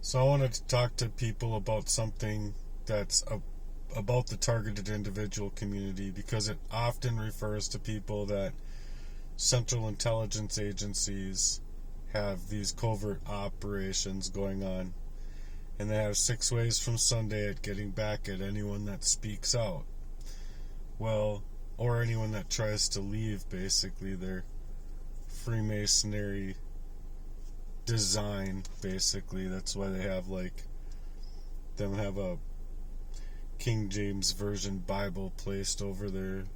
So I wanted to talk to people about something that's about the targeted individual community, because it often refers to people that central intelligence agencies have these covert operations going on, and they have 6 ways from Sunday at getting back at anyone that speaks out. Well, or anyone that tries to leave, basically, their Freemasonry design, basically. That's why they have them have a King James Version Bible placed over their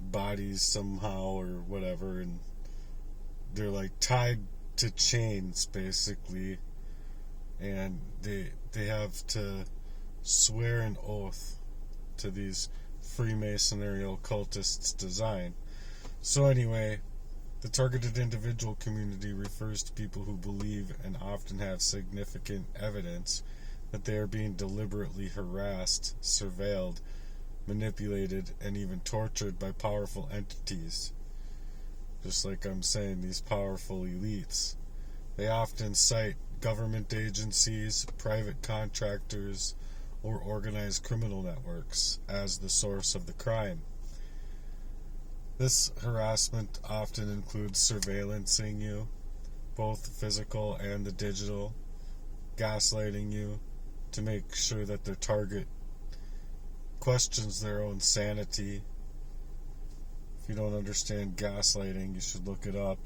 bodies somehow or whatever, and they're tied to chains, basically, and they have to swear an oath to these Freemasonry occultists' design. So anyway, the targeted individual community refers to people who believe and often have significant evidence that they are being deliberately harassed, surveilled, manipulated, and even tortured by powerful entities. Just like I'm saying, these powerful elites. They often cite government agencies, private contractors, or organized criminal networks as the source of the crime. This harassment often includes surveillancing you, both physical and the digital, gaslighting you to make sure that their target questions their own sanity. If you don't understand gaslighting, you should look it up.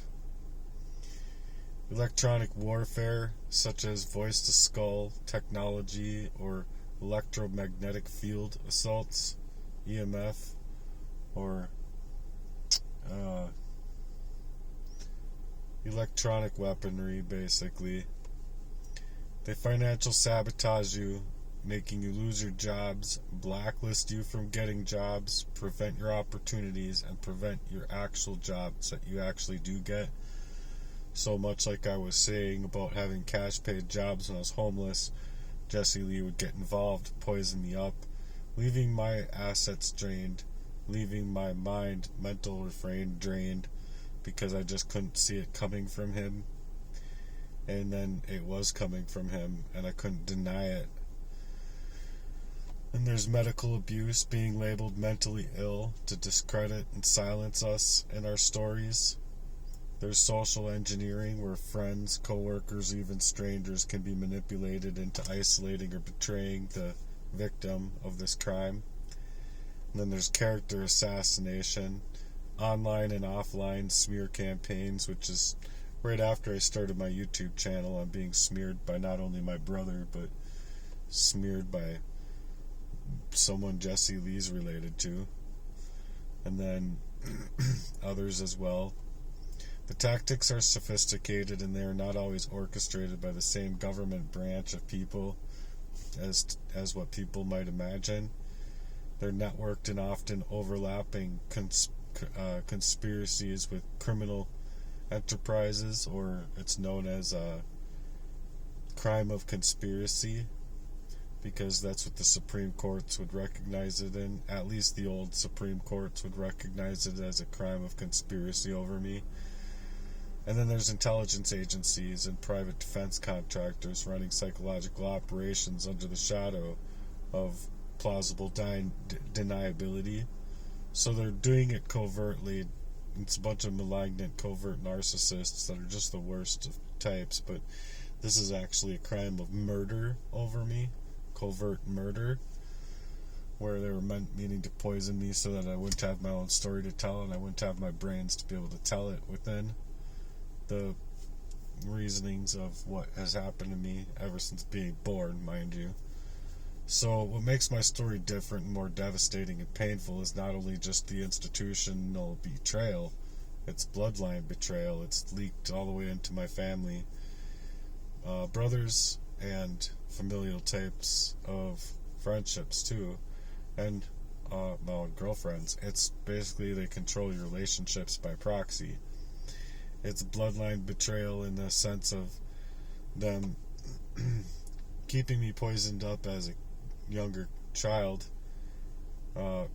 Electronic warfare, such as voice-to-skull technology or electromagnetic field assaults, EMF, or electronic weaponry, basically. They financial sabotage you, making you lose your jobs, blacklist you from getting jobs, prevent your opportunities, and prevent your actual jobs that you actually do get. So much like I was saying about having cash paid jobs when I was homeless, Jesse Lee would get involved, poison me up, leaving my assets drained, leaving my mental refrain drained, because I just couldn't see it coming from him. And then it was coming from him, and I couldn't deny it. And there's medical abuse, being labeled mentally ill to discredit and silence us and our stories. There's social engineering, where friends, co-workers, even strangers can be manipulated into isolating or betraying the victim of this crime. And then there's character assassination, online and offline smear campaigns, which is right after I started my YouTube channel. I'm being smeared by not only my brother, but smeared by someone Jesse Lee's related to, and then others as well. The tactics are sophisticated, and they are not always orchestrated by the same government branch of people as what people might imagine. They're networked and often overlapping conspiracies with criminal enterprises, or it's known as a crime of conspiracy, because that's what the Supreme Courts would recognize it in. At least the old Supreme Courts would recognize it as a crime of conspiracy over me. And then there's intelligence agencies and private defense contractors running psychological operations under the shadow of plausible deniability. So they're doing it covertly. It's a bunch of malignant, covert narcissists that are just the worst of types, but this is actually a crime of murder over me. Covert murder, where they were meaning to poison me so that I wouldn't have my own story to tell, and I wouldn't have my brains to be able to tell it within the reasonings of what has happened to me ever since being born, mind you. So what makes my story different and more devastating and painful is not only just the institutional betrayal, it's bloodline betrayal. It's leaked all the way into my family, brothers, and familial types of friendships too, and my own girlfriends. It's basically they control your relationships by proxy. It's bloodline betrayal in the sense of them keeping me poisoned up as a younger child,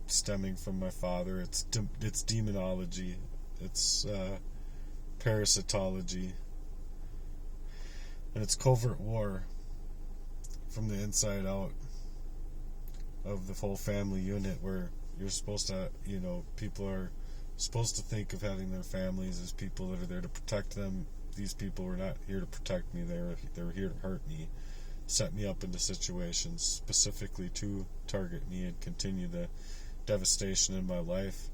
stemming from my father. It's demonology. It's parasitology. And it's covert war. from the inside out of the whole family unit, where you're supposed to, people are supposed to think of having their families as people that are there to protect them. These people were not here to protect me. They were here to hurt me, set me up into situations specifically to target me and continue the devastation in my life.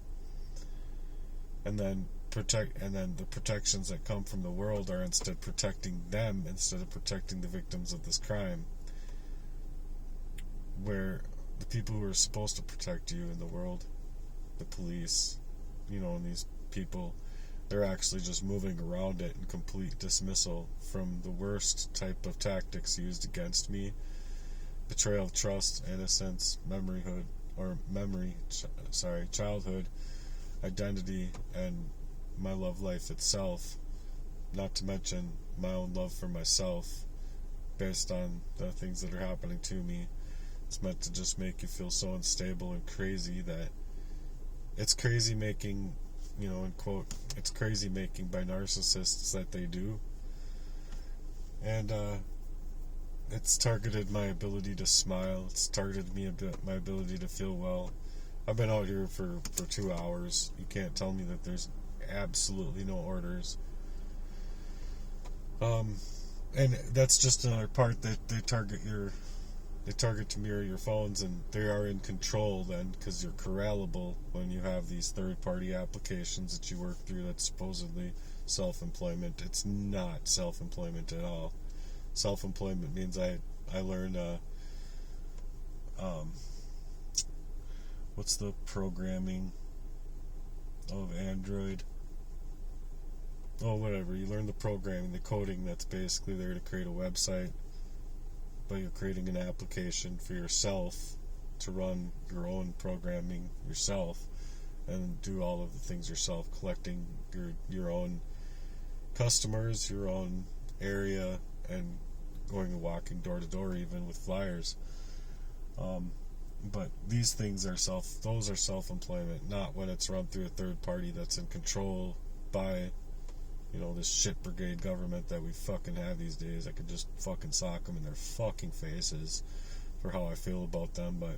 And then the protections that come from the world are instead protecting them instead of protecting the victims of this crime. Where the people who are supposed to protect you in the world, the police, and these people, they're actually just moving around it in complete dismissal from the worst type of tactics used against me: betrayal of trust, innocence, childhood, identity, and my love life itself, not to mention my own love for myself based on the things that are happening to me. It's meant to just make you feel so unstable and crazy that it's crazy making, in quote, it's crazy making by narcissists that they do. And it's targeted my ability to smile. It's targeted my ability to feel well. I've been out here for 2 hours. You can't tell me that there's absolutely no orders. And that's just another part that they target to mirror your phones, and they are in control then, because you're corrallable when you have these third-party applications that you work through that's supposedly self-employment. It's not self-employment at all. Self-employment means I learned what's the programming of Android? Oh, whatever. You learn the programming, the coding that's basically there to create a website, but you're creating an application for yourself to run your own programming yourself and do all of the things yourself, collecting your own customers, your own area, and going and walking door to door even with flyers. But these things are self-employment, not when it's run through a third party that's in control by this shit brigade government that we fucking have these days. I could just fucking sock them in their fucking faces for how I feel about them. But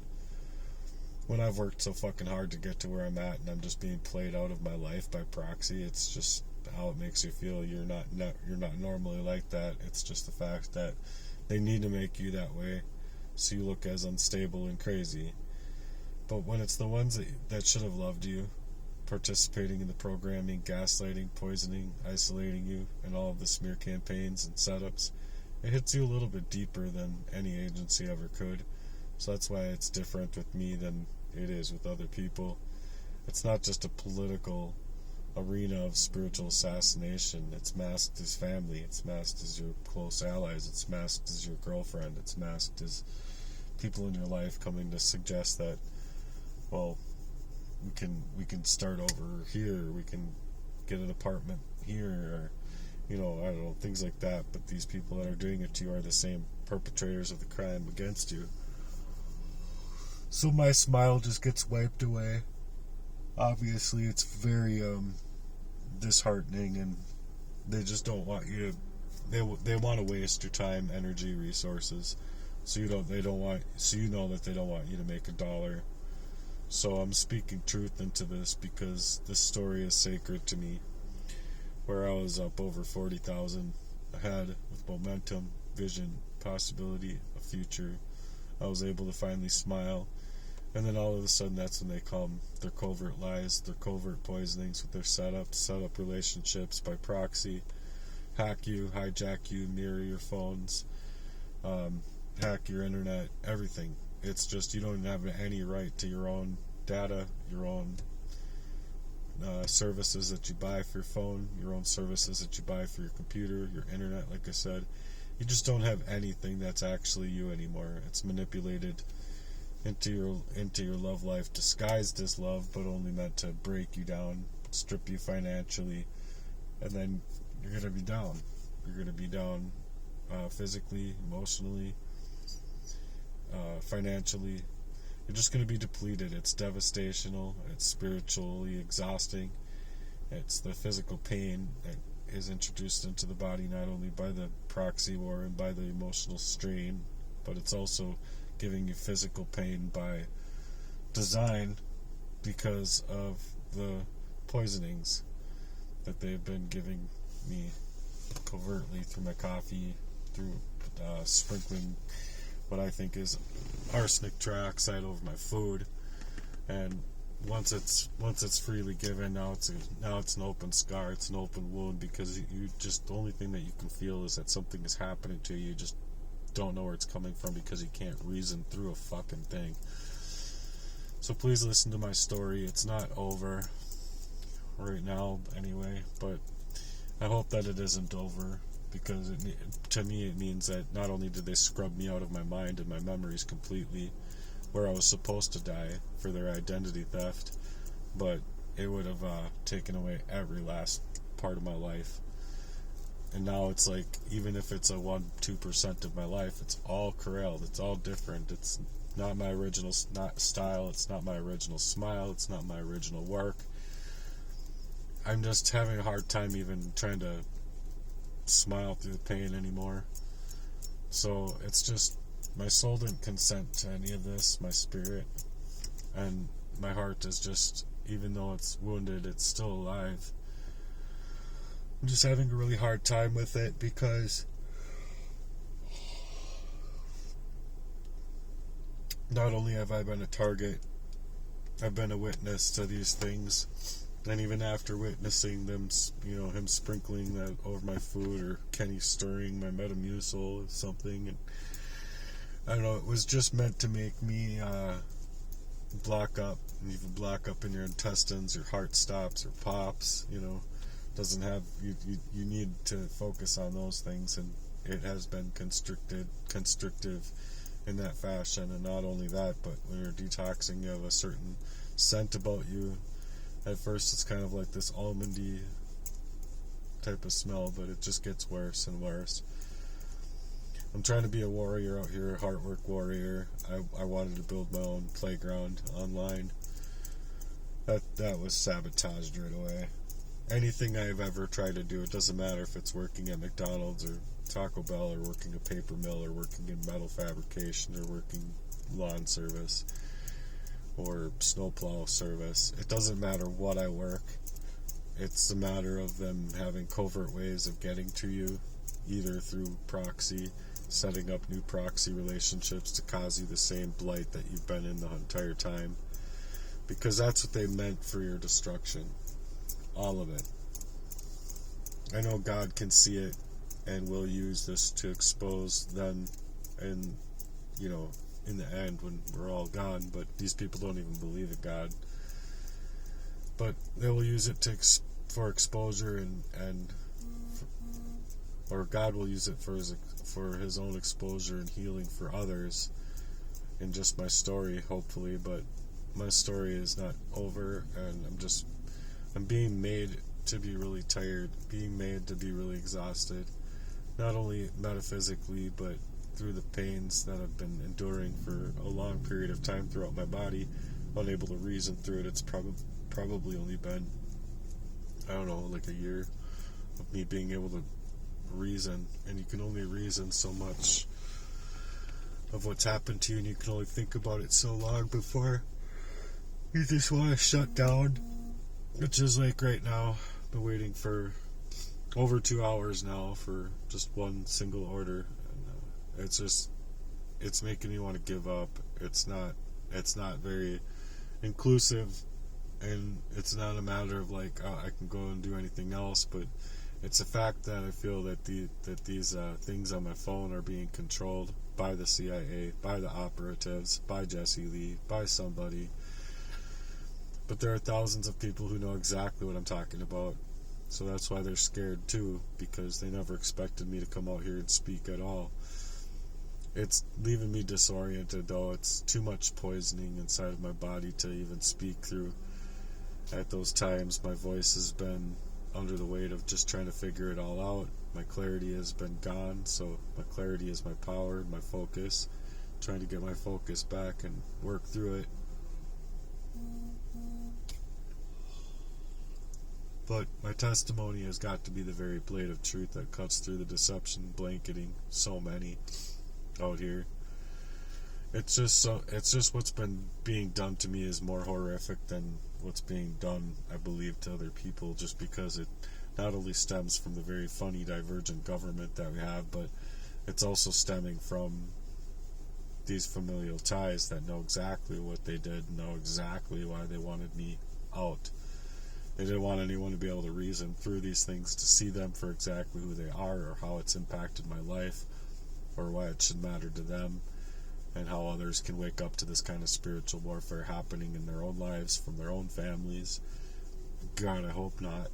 when I've worked so fucking hard to get to where I'm at and I'm just being played out of my life by proxy, it's just how it makes you feel. You're not normally like that. It's just the fact that they need to make you that way so you look as unstable and crazy. But when it's the ones that should have loved you, participating in the programming, gaslighting, poisoning, isolating you, and all of the smear campaigns and setups, it hits you a little bit deeper than any agency ever could. So that's why it's different with me than it is with other people. It's not just a political arena of spiritual assassination. It's masked as family, it's masked as your close allies, it's masked as your girlfriend, it's masked as people in your life coming to suggest that, well, we can start over here, we can get an apartment here, or I don't know, things like that. But these people that are doing it to you are the same perpetrators of the crime against you. So my smile just gets wiped away. Obviously it's very disheartening, and they just don't want you to, they want to waste your time, energy, resources, so you know that they don't want you to make a dollar. So I'm speaking truth into this because this story is sacred to me. Where I was up over 40,000 ahead with momentum, vision, possibility, a future, I was able to finally smile. And then all of a sudden, that's when they come. Their covert lies, their covert poisonings with their set up relationships by proxy, hack you, hijack you, mirror your phones, hack your internet, everything. It's just you don't have any right to your own data, your own services that you buy for your phone, your own services that you buy for your computer, your internet. Like I said, you just don't have anything that's actually you anymore. It's manipulated into your love life, disguised as love, but only meant to break you down, strip you financially, and then you're gonna be down. You're gonna be down physically, emotionally, financially. You're just going to be depleted. It's devastational. It's spiritually exhausting. It's the physical pain that is introduced into the body not only by the proxy war and by the emotional strain but it's also giving you physical pain by design because of the poisonings that they've been giving me covertly through my coffee, through sprinkling what I think is arsenic trioxide over my food. And once it's freely given, now it's an open scar, it's an open wound, because you just, the only thing that you can feel is that something is happening to you. You just don't know where it's coming from because you can't reason through a fucking thing. So please listen to my story. It's not over right now anyway, but I hope that it isn't over, because to me it means that not only did they scrub me out of my mind and my memories completely, where I was supposed to die for their identity theft, but it would have taken away every last part of my life. And now it's like, even if it's a 1-2% of my life, it's all corralled, it's all different. It's not my original style, it's not my original smile, it's not my original work. I'm just having a hard time even trying to smile through the pain anymore. So it's just, my soul didn't consent to any of this, my spirit, and my heart is just, even though it's wounded, it's still alive. I'm just having a really hard time with it, because not only have I been a target, I've been a witness to these things. And even after witnessing them, him sprinkling that over my food, or Kenny stirring my Metamucil or something, and I don't know, it was just meant to make me block up, and even block up in your intestines, your heart stops or pops, doesn't have, you need to focus on those things, and it has been constrictive in that fashion. And not only that, but when you're detoxing, you have a certain scent about you. At first it's kind of like this almondy type of smell, but it just gets worse and worse. I'm trying to be a warrior out here, a heartwork warrior. I wanted to build my own playground online. That was sabotaged right away. Anything I've ever tried to do, it doesn't matter if it's working at McDonald's or Taco Bell, or working a paper mill, or working in metal fabrication, or working lawn service, or snowplow service. It doesn't matter what I work. It's a matter of them having covert ways of getting to you, either through proxy, setting up new proxy relationships to cause you the same blight that you've been in the entire time, because that's what they meant for your destruction. All of it. I know God can see it and will use this to expose them, and in the end, when we're all gone. But these people don't even believe in God. But they will use it for exposure, or God will use it for his own exposure and healing for others. In just my story, hopefully. But my story is not over, and I'm being made to be really tired, being made to be really exhausted, not only metaphysically, but through the pains that I've been enduring for a long period of time throughout my body, unable to reason through it. It's probably only been, I don't know, like a year of me being able to reason, and you can only reason so much of what's happened to you, and you can only think about it so long before you just want to shut down. Which is like right now, I've been waiting for over 2 hours now for just one single order, and it's making me want to give up. It's not very inclusive, and it's not a matter of like, oh, I can go and do anything else, but it's a fact that I feel that these things on my phone are being controlled by the CIA, by the operatives, by Jesse Lee, by somebody. But there are thousands of people who know exactly what I'm talking about. So that's why they're scared too, because they never expected me to come out here and speak at all. It's leaving me disoriented, though. It's too much poisoning inside of my body to even speak through. At those times, my voice has been under the weight of just trying to figure it all out. My clarity has been gone, so my clarity is my power, my focus. Trying to get my focus back and work through it. But my testimony has got to be the very blade of truth that cuts through the deception blanketing so many out here. It's just what's been being done to me is more horrific than what's being done, I believe, to other people, just because it not only stems from the very funny divergent government that we have, but it's also stemming from these familial ties that know exactly what they did, know exactly why they wanted me out. They didn't want anyone to be able to reason through these things, to see them for exactly who they are, or how it's impacted my life, or why it should matter to them, and how others can wake up to this kind of spiritual warfare happening in their own lives, from their own families. God, I hope not.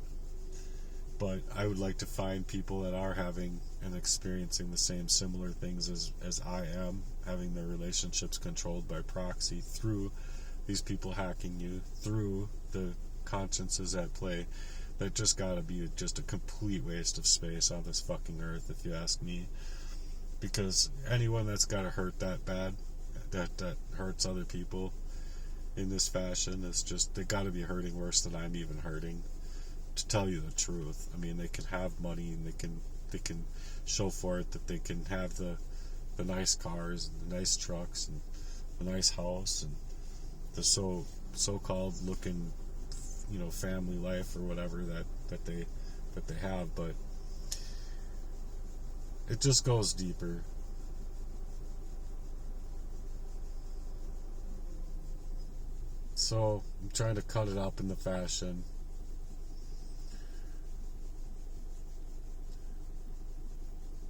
But I would like to find people that are having and experiencing the same similar things as I am, having their relationships controlled by proxy through these people hacking you, through the consciences at play. That just gotta be just a complete waste of space on this fucking earth, if you ask me. Because anyone that's gotta hurt that bad, that hurts other people in this fashion, is just, they gotta be hurting worse than I'm even hurting. To tell you the truth, I mean, they can have money and they can show for it that they can have the nice cars and the nice trucks and the nice house and the so-called looking, family life or whatever that they have, but it just goes deeper. So I'm trying to cut it up in the fashion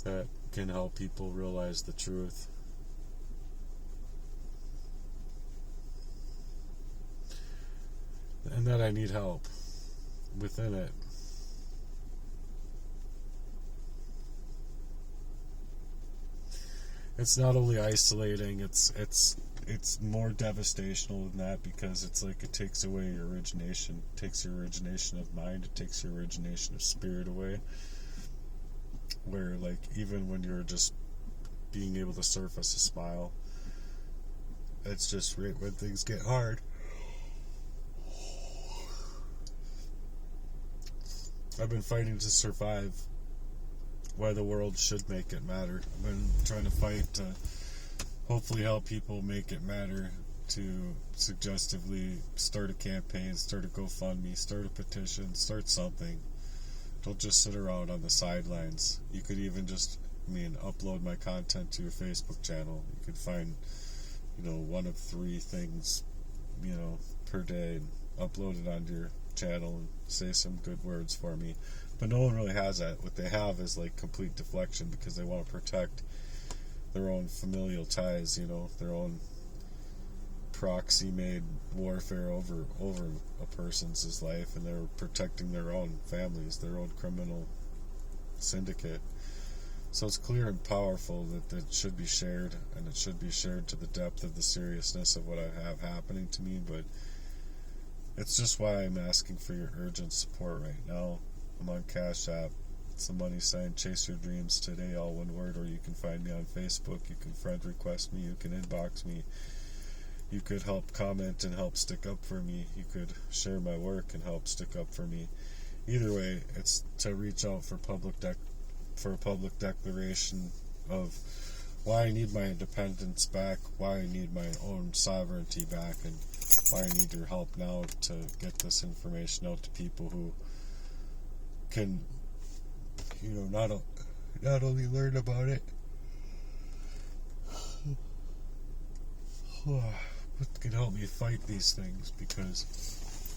that can help people realize the truth. And that I need help within it. It's not only isolating, it's more devastational than that, because it's like it takes away your origination, it takes your origination of mind, it takes your origination of spirit away. Where, like, even when you're just being able to surface a smile, it's just right when things get hard. I've been fighting to survive why the world should make it matter. I've been trying to fight to hopefully help people make it matter, to suggestively start a campaign, start a GoFundMe, start a petition, start something. Don't just sit around on the sidelines. You could even just, upload my content to your Facebook channel. You could find, one of 3 things, per day, and upload it onto your channel and say some good words for me. But no one really has that. What they have is like complete deflection, because they want to protect their own familial ties, their own proxy made warfare over a person's life, and they're protecting their own families, their own criminal syndicate. So it's clear and powerful that it should be shared, and it should be shared to the depth of the seriousness of what I have happening to me. But it's just why I'm asking for your urgent support right now. I'm on Cash App. It's the money sign Chase Your Dreams Today, all one word. Or you can find me on Facebook. You can friend request me. You can inbox me. You could help comment and help stick up for me. You could share my work and help stick up for me. Either way, it's to reach out for a public declaration of why I need my independence back, why I need my own sovereignty back, and why I need your help now to get this information out to people who can, not only learn about it, what can help me fight these things, because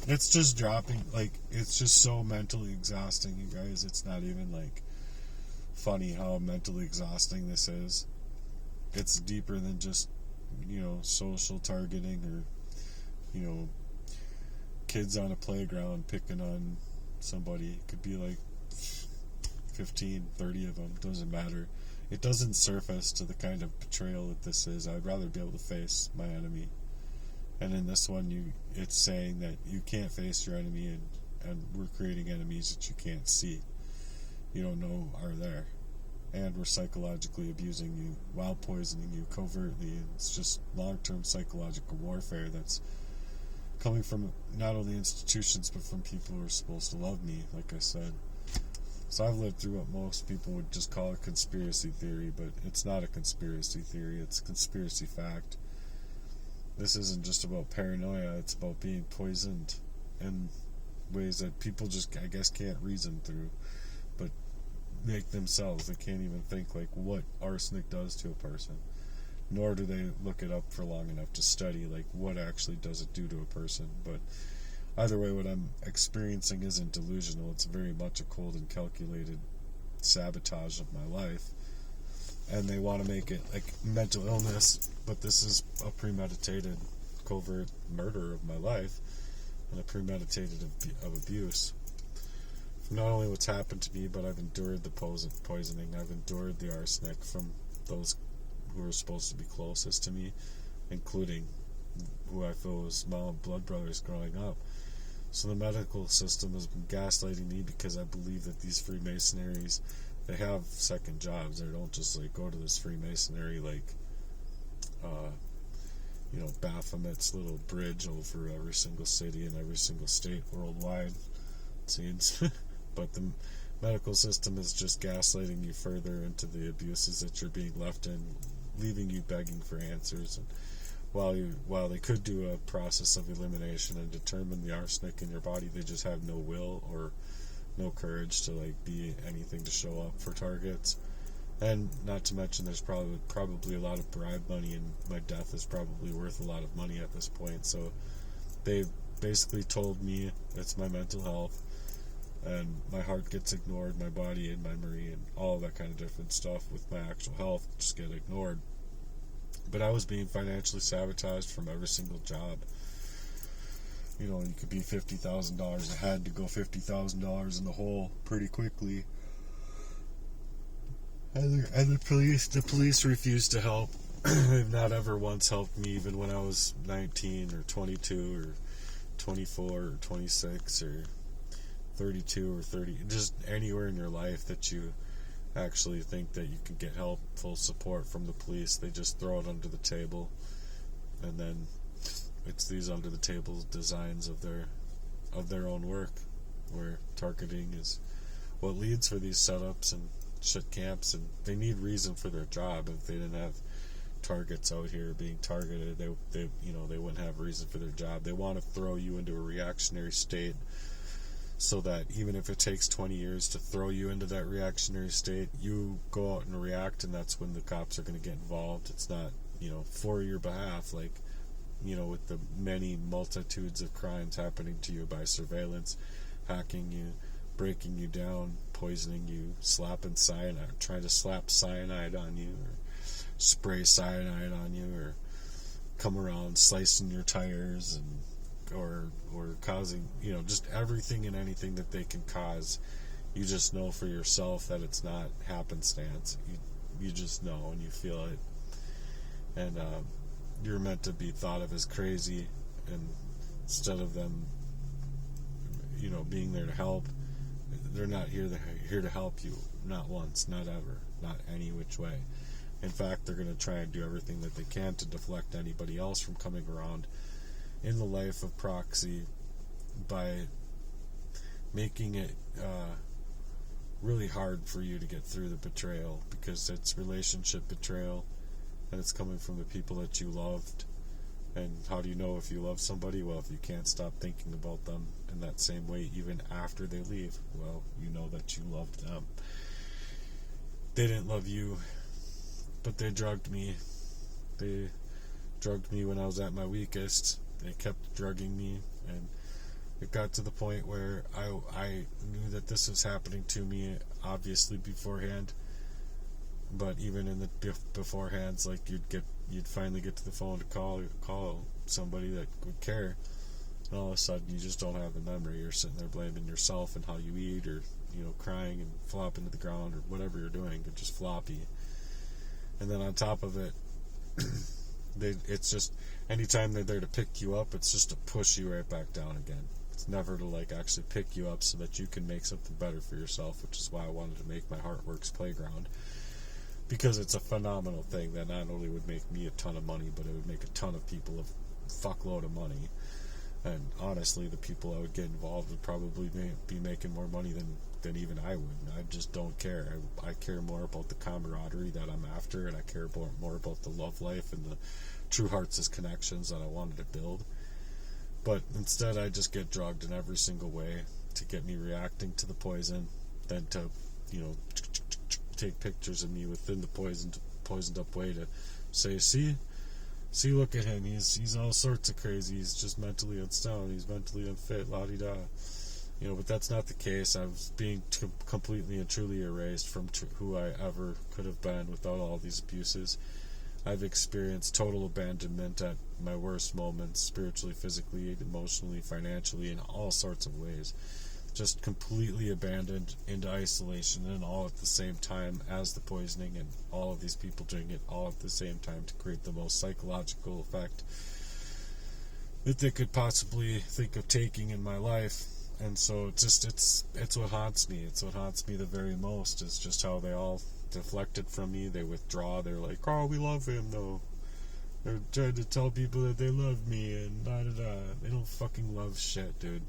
it's just dropping, it's just so mentally exhausting, you guys. It's not even, funny how mentally exhausting this is. It's deeper than just, social targeting, or, kids on a playground picking on somebody. It could be 15, 30 of them, doesn't matter. It doesn't surface to the kind of betrayal that this is. I'd rather be able to face my enemy. And in this one, it's saying that you can't face your enemy, and we're creating enemies that you can't see, you don't know are there. And we're psychologically abusing you while poisoning you covertly. It's just long-term psychological warfare that's coming from not only institutions, but from people who are supposed to love me, like I said. So I've lived through what most people would just call a conspiracy theory, but it's not a conspiracy theory, it's a conspiracy fact. This isn't just about paranoia, it's about being poisoned in ways that people just, I guess, can't reason through, but make themselves. They can't even think like what arsenic does to a person, nor do they look it up for long enough to study like what actually does it do to a person. But either way, what I'm experiencing isn't delusional. It's very much a cold and calculated sabotage of my life, and they want to make it like mental illness, but this is a premeditated, covert murder of my life and a premeditated of abuse. Not only what's happened to me, but I've endured the poisoning. I've endured the arsenic from those who are supposed to be closest to me, including who I feel was my own blood brothers growing up. So the medical system has been gaslighting me because I believe that these Freemasonries, they have second jobs. They don't just like go to this Freemasonry like Baphomet's little bridge over every single city and every single state worldwide, it seems. But the medical system is just gaslighting you further into the abuses that you're being left in, leaving you begging for answers. And while they could do a process of elimination and determine the arsenic in your body, they just have no will or no courage to like be anything to show up for targets. And not to mention, there's probably a lot of bribe money, and my death is probably worth a lot of money at this point. So they basically told me it's my mental health, and my heart gets ignored, my body and memory and all that kind of different stuff with my actual health just get ignored. But I was being financially sabotaged from every single job. You could be $50,000 ahead to go $50,000 in the hole pretty quickly. And the police refused to help. They've not ever once helped me, even when I was 19 or 22 or 24 or 26 or 32 or 30, just anywhere in your life that you actually think that you can get help, full support from the police. They just throw it under the table, and then it's these under the table designs of their own work, where targeting is what leads for these setups and shit camps. And they need reason for their job. If they didn't have targets out here being targeted, they wouldn't have reason for their job. They want to throw you into a reactionary state, so that even if it takes 20 years to throw you into that reactionary state, you go out and react, and that's when the cops are going to get involved. It's not, for your behalf, like, with the many multitudes of crimes happening to you by surveillance, hacking you, breaking you down, poisoning you, slapping cyanide, trying to slap cyanide on you, or spray cyanide on you, or come around slicing your tires, and or causing, just everything and anything that they can cause. You just know for yourself that it's not happenstance. You just know, and you feel it. And you're meant to be thought of as crazy, and instead of them, being there to help, they're not here to help you. Not once, not ever, not any which way. In fact, they're going to try and do everything that they can to deflect anybody else from coming around in the life of proxy by making it really hard for you to get through the betrayal, because it's relationship betrayal, and it's coming from the people that you loved. And how do you know if you love somebody? Well, if you can't stop thinking about them in that same way even after they leave, well, you know that you loved them. They didn't love you, but they drugged me. They drugged me when I was at my weakest. They kept drugging me, and it got to the point where I knew that this was happening to me, obviously, beforehand. But even in the beforehands, like, you'd finally get to the phone to call somebody that would care, and all of a sudden you just don't have the memory. You're sitting there blaming yourself and how you eat, or crying and flopping to the ground, or whatever you're doing. You're just floppy. And then on top of it, it's just, anytime they're there to pick you up, it's just to push you right back down again. It's never to like actually pick you up so that you can make something better for yourself, which is why I wanted to make my Heartworks playground, because it's a phenomenal thing that not only would make me a ton of money, but it would make a ton of people a fuckload of money. And honestly, the people I would get involved would probably be making more money than than even I would. I just don't care. I care more about the camaraderie that I'm after, and I care more about the love life and the true hearts' connections that I wanted to build. But instead, I just get drugged in every single way to get me reacting to the poison, then to, take pictures of me within the poisoned up way to say, see, look at him. He's all sorts of crazy. He's just mentally unsound. He's mentally unfit. La-di-da. But that's not the case. I was being completely and truly erased from who I ever could have been without all these abuses. I've experienced total abandonment at my worst moments, spiritually, physically, emotionally, financially, in all sorts of ways. Just completely abandoned into isolation, and all at the same time as the poisoning, and all of these people doing it all at the same time to create the most psychological effect that they could possibly think of taking in my life. And so it's what haunts me. It's what haunts me the very most, is just how they all deflected from me. They withdraw. They're like, oh, we love him though. They're trying to tell people that they love me, and da-da-da. They don't fucking love shit, dude.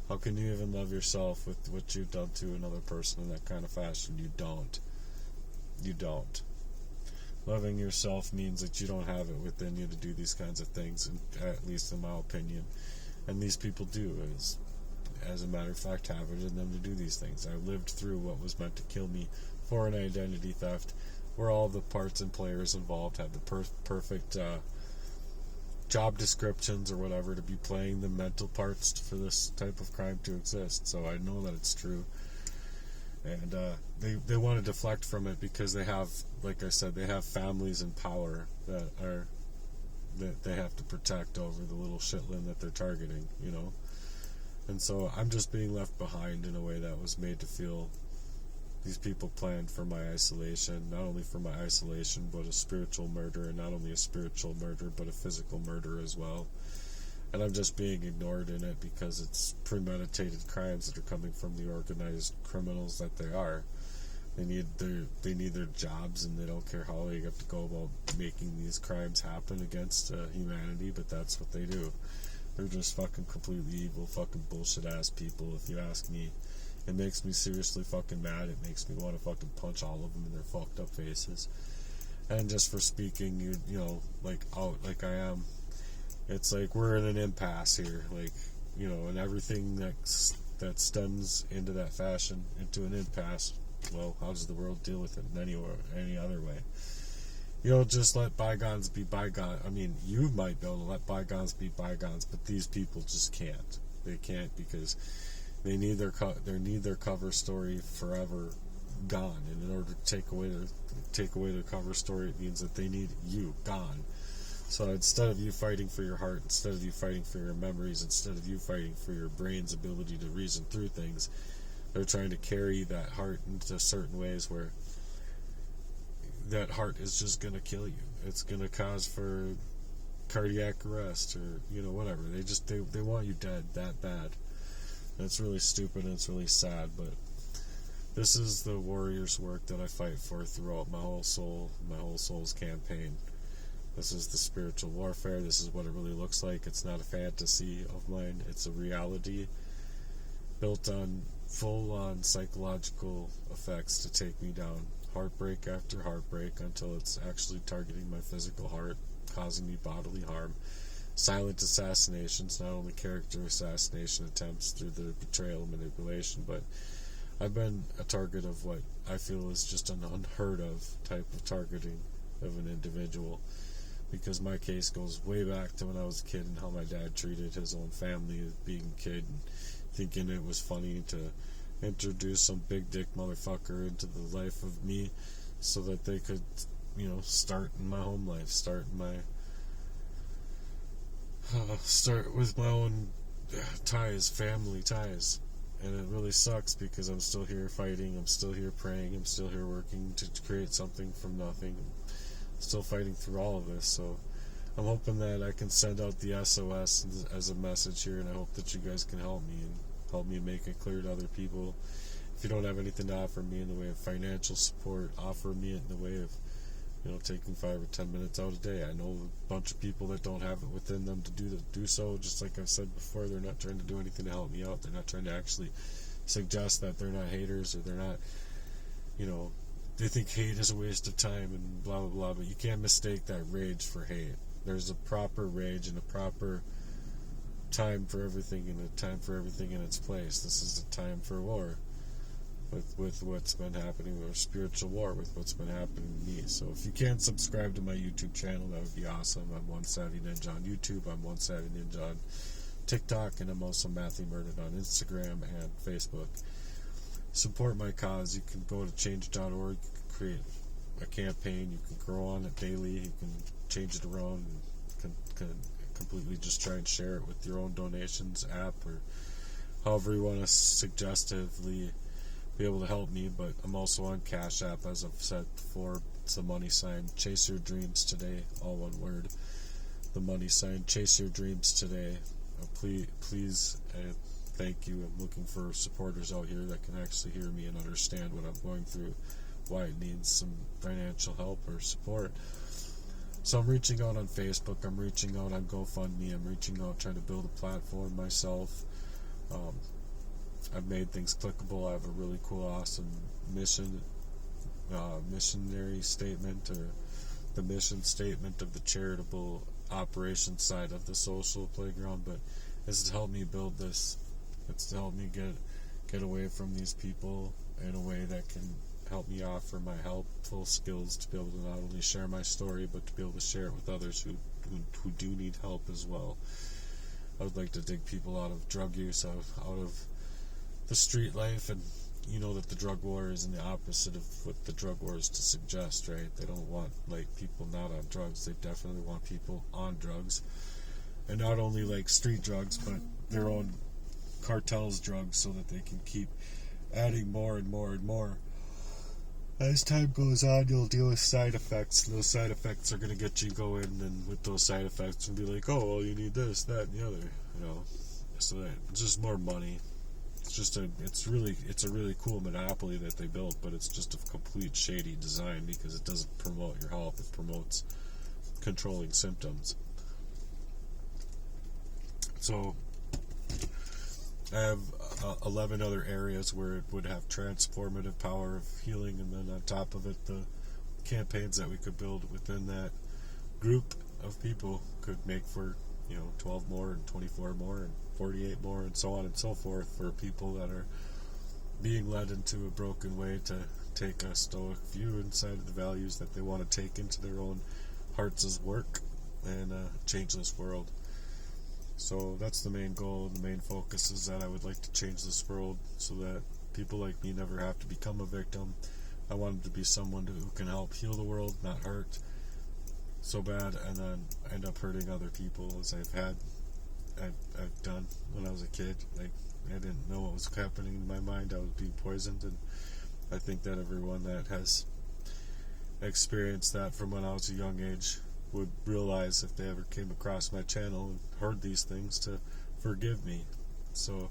How can you even love yourself with what you've done to another person in that kind of fashion? You don't. Loving yourself means that you don't have it within you to do these kinds of things, at least in my opinion. And these people do, as a matter of fact, have it in them to do these things. I lived through what was meant to kill me for an identity theft, where all the parts and players involved had the perfect job descriptions or whatever to be playing the mental parts for this type of crime to exist. So I know that it's true. And they want to deflect from it because they have, like I said, they have families in power that they have to protect over the little shitlin that they're targeting, And so I'm just being left behind in a way that was made to feel these people planned for my isolation, not only for my isolation, but a spiritual murder, and not only a spiritual murder, but a physical murder as well. And I'm just being ignored in it because it's premeditated crimes that are coming from the organized criminals that they are. They need their jobs, and they don't care how they have to go about making these crimes happen against humanity, but that's what they do. They're just fucking completely evil, fucking bullshit ass people, if you ask me. It makes me seriously fucking mad. It makes me want to fucking punch all of them in their fucked up faces. And just for speaking, out like I am, it's like we're in an impasse here, and everything that stems into that fashion, into an impasse. Well, how does the world deal with it in any other way? Just let bygones be bygones. I mean, you might be able to let bygones be bygones, but these people just can't. They can't, because they need their cover story forever gone. And in order to take away their cover story, it means that they need you gone. So instead of you fighting for your heart, instead of you fighting for your memories, instead of you fighting for your brain's ability to reason through things, they're trying to carry that heart into certain ways where that heart is just going to kill you. It's going to cause for cardiac arrest or, whatever. They want you dead that bad. And it's really stupid and it's really sad, but this is the warrior's work that I fight for throughout my whole soul's campaign. This is the spiritual warfare. This is what it really looks like. It's not a fantasy of mine. It's a reality built on full-on psychological effects to take me down. Heartbreak after heartbreak until it's actually targeting my physical heart, causing me bodily harm. Silent assassinations, not only character assassination attempts through the betrayal and manipulation, but I've been a target of what I feel is just an unheard of type of targeting of an individual, because my case goes way back to when I was a kid and how my dad treated his own family as being a kid, and thinking it was funny to introduce some big dick motherfucker into the life of me so that they could, start in my home life, start with my own ties, family ties. And it really sucks because I'm still here fighting, I'm still here praying, I'm still here working to create something from nothing. I'm still fighting through all of this, so I'm hoping that I can send out the SOS as a message here, and I hope that you guys can help me and help me make it clear to other people. If you don't have anything to offer me in the way of financial support, offer me it in the way of, taking 5 or 10 minutes out a day. I know a bunch of people that don't have it within them to do so. Just like I've said before, they're not trying to do anything to help me out. They're not trying to actually suggest that they're not haters, or they're not, they think hate is a waste of time and blah blah blah. But you can't mistake that rage for hate. There's a proper rage and a proper time for everything, and a time for everything in its place. This is a time for war with what's been happening, or spiritual war with what's been happening to me. So if you can subscribe to my YouTube channel, that would be awesome. I'm One Savvy Ninja on YouTube. I'm One Savvy Ninja on TikTok, and I'm also Matthew Merdan on Instagram and Facebook. Support my cause. You can go to change.org. You can create a campaign. You can grow on it daily. You can change it around, and can completely just try and share it with your own donations app, or however you want to suggestively be able to help me. But I'm also on Cash App, as I've said before. It's the money sign Chase Your Dreams Today, all one word. The money sign Chase Your Dreams Today. Please, thank you. I'm looking for supporters out here that can actually hear me and understand what I'm going through, why it needs some financial help or support. So I'm reaching out on Facebook, I'm reaching out on GoFundMe, I'm reaching out trying to build a platform myself. I've made things clickable. I have a really cool, awesome missionary statement, or the mission statement of the charitable operations side of the social playground. But it's to help me build this. It's to help me get away from these people in a way that can help me offer my helpful skills to be able to not only share my story, but to be able to share it with others who do need help as well. I would like to dig people out of drug use, out of the street life, and you know that the drug war is in the opposite of what the drug war is to suggest, right? They don't want people not on drugs. They definitely want people on drugs, and not only street drugs, but their own cartels drugs, so that they can keep adding more and more and more. As time goes on, you'll deal with side effects. Those side effects are going to get you going, and with those side effects, you'll be like, oh, well, you need this, that, and the other, So that it's just more money. It's a really cool monopoly that they built, but it's just a complete shady design, because it doesn't promote your health. It promotes controlling symptoms. So I have 11 other areas where it would have transformative power of healing, and then on top of it, the campaigns that we could build within that group of people could make for 12 more, and 24 more, and 48 more, and so on and so forth, for people that are being led into a broken way to take a stoic view inside of the values that they want to take into their own hearts' work and change this world. So that's the main goal, the main focus, is that I would like to change this world so that people like me never have to become a victim. I wanted to be someone who can help heal the world, not hurt so bad, and then end up hurting other people, as I've done when I was a kid. I didn't know what was happening in my mind. I was being poisoned, and I think that everyone that has experienced that from when I was a young age would realize, if they ever came across my channel and heard these things, to forgive me. So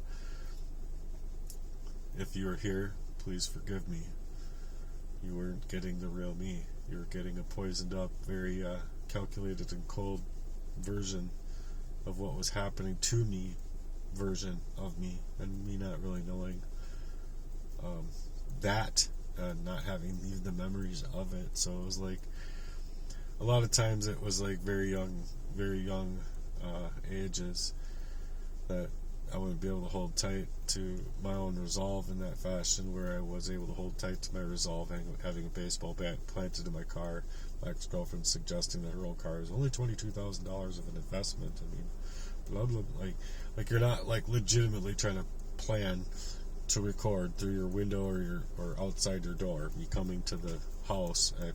if you are here, please forgive me. You weren't getting the real me. You were getting a poisoned up, very calculated and cold version of what was happening to me, version of me, and me not really knowing that, not having even the memories of it. So it was a lot of times it was very young ages that I wouldn't be able to hold tight to my own resolve in that fashion, where I was able to hold tight to my resolve, having a baseball bat planted in my car. My ex-girlfriend suggesting that her own car is only $22,000 of an investment. I mean, blah blah. You're not legitimately trying to plan to record through your window or outside your door. Me coming to the house at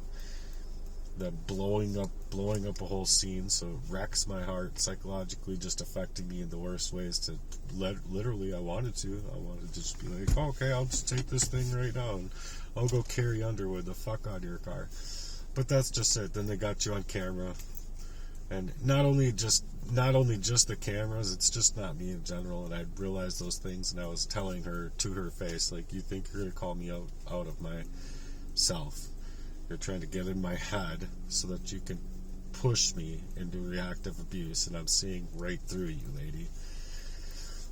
the blowing up a whole scene, so it wrecks my heart, psychologically just affecting me in the worst ways. To literally, I wanted to just be like, oh, okay, I'll just take this thing right now and I'll go carry Underwood the fuck out of your car. But that's just it. Then they got you on camera, and not only just the cameras, it's just not me in general. And I realized those things, and I was telling her to her face, you think you're gonna call me out of myself? You're trying to get in my head so that you can push me into reactive abuse, and I'm seeing right through you, lady.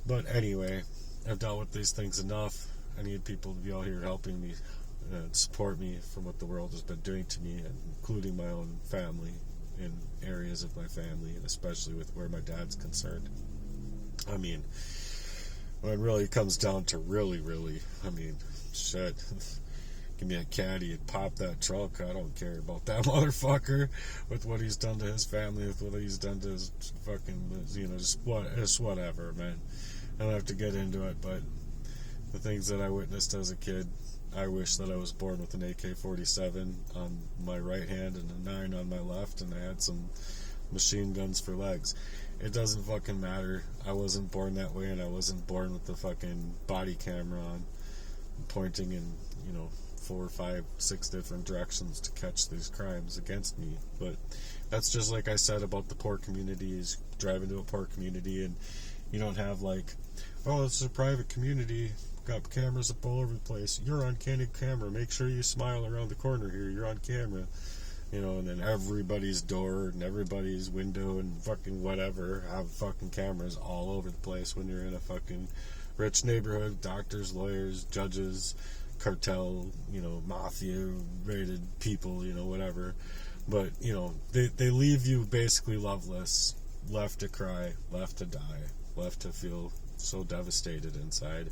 But anyway, I've dealt with these things enough. I need people to be out here helping me and support me from what the world has been doing to me, including my own family, in areas of my family, and especially with where my dad's concerned. I mean, when it really comes down to really, I mean, shit. Give me a caddy and pop that trunk. I don't care about that motherfucker with what he's done to his family, with what he's done to his fucking, just whatever, man. I don't have to get into it, but the things that I witnessed as a kid, I wish that I was born with an AK-47 on my right hand and a 9 on my left, and I had some machine guns for legs. It doesn't fucking matter. I wasn't born that way, and I wasn't born with the fucking body camera on, pointing in, 4, 5, 6 different directions to catch these crimes against me. But that's just like I said about the poor communities, driving to a poor community, and you don't have like, oh, this is a private community, got cameras up all over the place. You're on candid camera. Make sure you smile around the corner here. You're on camera. And then everybody's door and everybody's window and fucking whatever have fucking cameras all over the place when you're in a fucking rich neighborhood. Doctors, lawyers, judges, cartel, mafia rated people, whatever. But, they leave you basically loveless, left to cry, left to die, left to feel so devastated inside.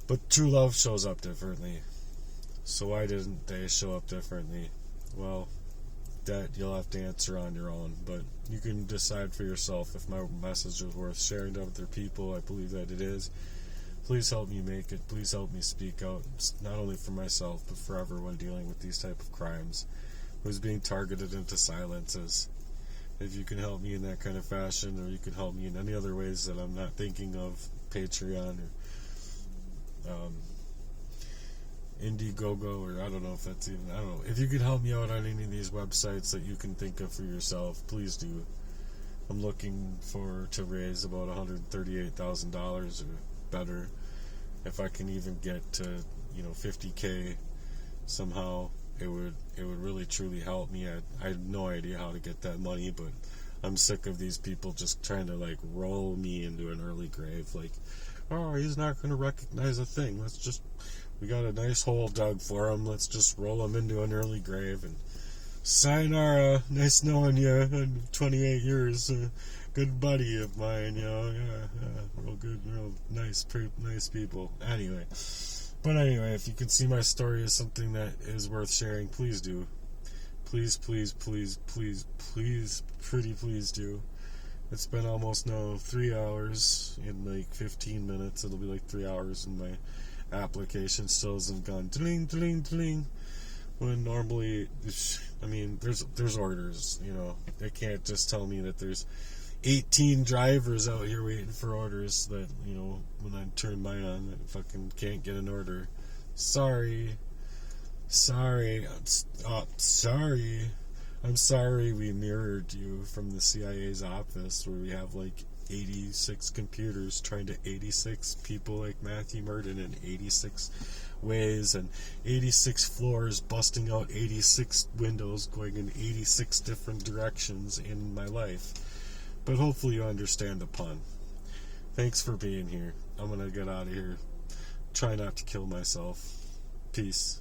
But true love shows up differently. So why didn't they show up differently? Well, that you'll have to answer on your own, but you can decide for yourself if my message is worth sharing to other people. I believe that it is. Please help me make it. Please help me speak out, not only for myself, but for everyone dealing with these type of crimes, who's being targeted into silences. If you can help me in that kind of fashion, or you can help me in any other ways that I'm not thinking of, Patreon or Indiegogo, or I don't know if that's even, I don't know. If you could help me out on any of these websites that you can think of for yourself, please do. I'm looking to raise about $138,000 or better. If I can even get to, $50K somehow, it would really truly help me. I have no idea how to get that money, but I'm sick of these people just trying to like roll me into an early grave. Like, oh, he's not going to recognize a thing. We got a nice hole dug for him. Let's just roll him into an early grave. And sayonara, nice knowing you in 28 years. Good buddy of mine, real good, real nice people. Anyway, if you can see my story as something that is worth sharing, please do. Please, pretty please do. It's been almost 3 hours in like 15 minutes. It'll be like 3 hours, and my application still hasn't gone dling. When normally, there's orders. They can't just tell me that there's 18 drivers out here waiting for orders that, when I turn mine on, I fucking can't get an order. Sorry. I'm sorry we mirrored you from the CIA's office, where we have like 86 computers trying to 86 people like Matthew Merdan in 86 ways, and 86 floors busting out 86 windows going in 86 different directions in my life. But hopefully you understand the pun. Thanks for being here. I'm gonna get out of here. Try not to kill myself. Peace.